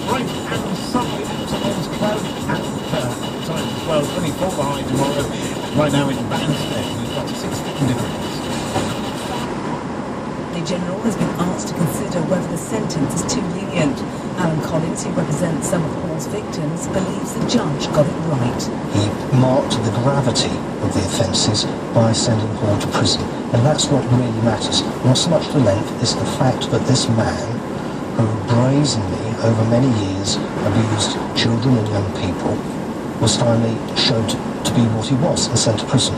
right-hand side towards Cloud and times as well. 24 behind tomorrow. Right now in Banstead, we've got 16 degrees. The General has been asked to consider whether the sentence is too lenient. Alan Collins, who represents some of Hall's victims, believes the judge got it right. He marked the gravity of the offences by sending Hall to prison, and that's what really matters. Not so much the length, it's the fact that this man, who brazenly over many years abused children and young people, was finally showed to be what he was and sent to prison.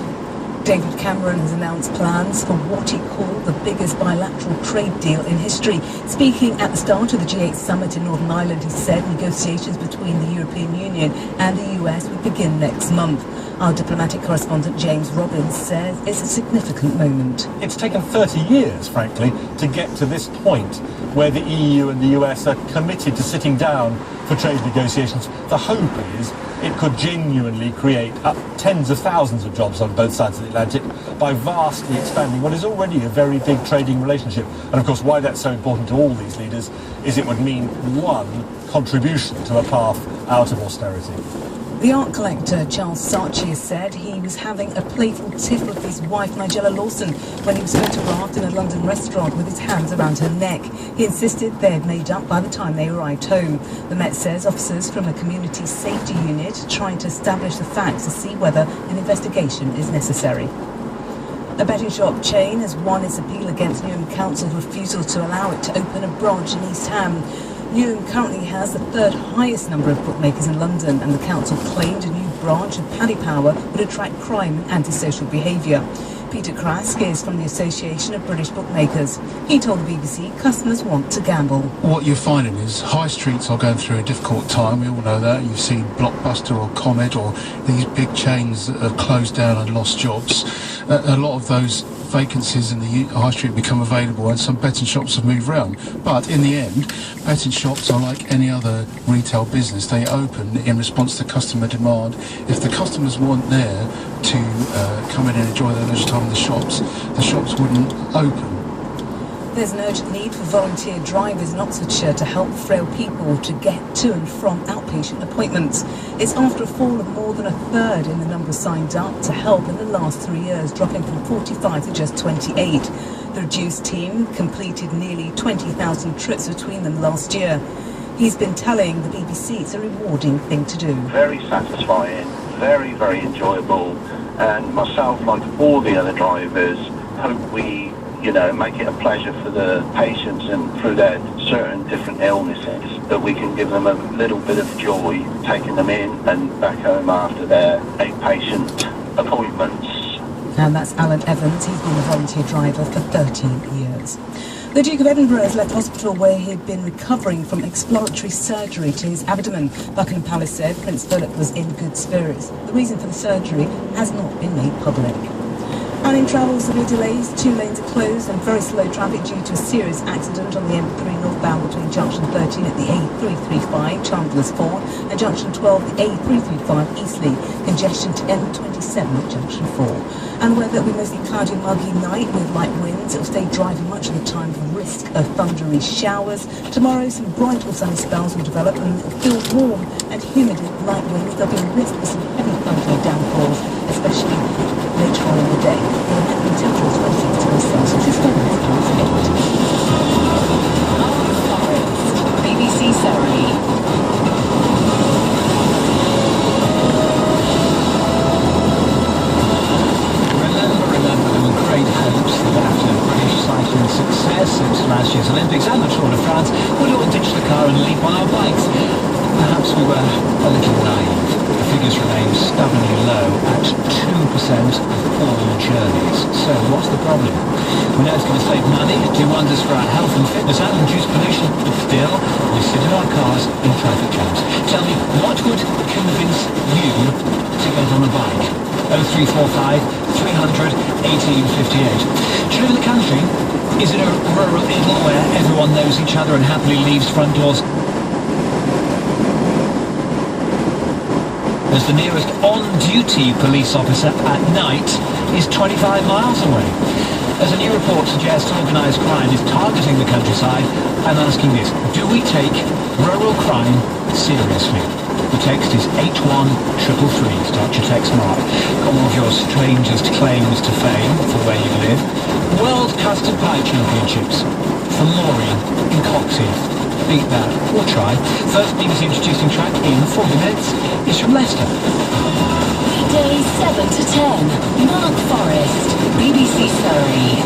David Cameron has announced plans for what he called the biggest bilateral trade deal in history. Speaking at the start of the G8 summit in Northern Ireland, he said negotiations between the European Union and the US would begin next month. Our diplomatic correspondent James Robbins says it's a significant moment. It's taken 30 years, frankly, to get to this point where the EU and the US are committed to sitting down for trade negotiations. The hope is it could genuinely create tens of thousands of jobs on both sides of the Atlantic by vastly expanding what is already a very big trading relationship. And of course, why that's so important to all these leaders is it would mean one contribution to a path out of austerity. The art collector Charles Saatchi has said he was having a playful tiff with his wife Nigella Lawson when he was photographed in a London restaurant with his hands around her neck. He insisted they had made up by the time they arrived home. The Met says officers from a community safety unit are trying to establish the facts to see whether an investigation is necessary. A betting shop chain has won its appeal against Newham Council's refusal to allow it to open a branch in East Ham. Newham currently has the third highest number of bookmakers in London, and the council claimed a new branch of Paddy Power would attract crime and antisocial behaviour. Peter Krask is from the Association of British Bookmakers. He told the BBC customers want to gamble. What you're finding is high streets are going through a difficult time. We all know that. You've seen Blockbuster or Comet or these big chains that have closed down and lost jobs. A lot of those vacancies in the high street become available and some betting shops have moved around. But in the end, betting shops are like any other retail business. They open in response to customer demand. If the customers weren't there to come in and enjoy their leisure time in the shops wouldn't open. There's an urgent need for volunteer drivers in Oxfordshire to help frail people to get to and from outpatient appointments. It's after a fall of more than a third in the number signed up to help in the last 3 years, dropping from 45 to just 28. The reduced team completed nearly 20,000 trips between them last year. He's been telling the BBC it's a rewarding thing to do. Very satisfying, very, very enjoyable, and myself, like all the other drivers, hope we make it a pleasure for the patients and through their certain different illnesses that we can give them a little bit of joy taking them in and back home after their outpatient appointments. And that's Alan Evans. He's been a volunteer driver for 13 years. The Duke of Edinburgh has left hospital where he'd been recovering from exploratory surgery to his abdomen. Buckingham Palace said Prince Philip was in good spirits. The reason for the surgery has not been made public. And in travel, severe delays, 2 lanes are closed and very slow traffic due to a serious accident on the M3 northbound between junction 13 at the A335, Chandler's Ford, and junction 12 the A335 Eastleigh, congestion to M27 at junction 4. And weather will be mostly cloudy and muggy night with light winds. It'll stay dry for much of the time with risk of thundery showers. Tomorrow, some bright or sunny spells will develop and it'll feel warm and humid with light winds. There'll be a risk for some heavy thundery downpours, especially later on in the day. The maximum temperature is 26 degrees Celsius. This weather is BBC Surrey. Remember, there were great hopes that after British cycling success at last year's Olympics and the Tour de France, we'd all ditch the car and leap on our bikes. Perhaps we were a little naive. The figures remain stubbornly low at 2% of all journeys. So what's the problem? We know it's going to save money, do wonders for our health and fitness and reduce pollution, but still, we sit in our cars in traffic jams. Tell me, what would convince you to get on a bike? 0345 300 1858. Do you live in the country? Is it a rural idyll where everyone knows each other and happily leaves front doors? As the nearest on-duty police officer at night is 25 miles away. As a new report suggests, organised crime is targeting the countryside. I'm asking this: do we take rural crime seriously? The text is 81333. Start your text mark. Got one of your strangest claims to fame for where you live. World Custard Pie Championships from Maureen in Coxheath. Beat that, or try. First BBC introducing track in 40 minutes is from Leicester. Weekdays 7 to 10. Mark Forrest, BBC Surrey.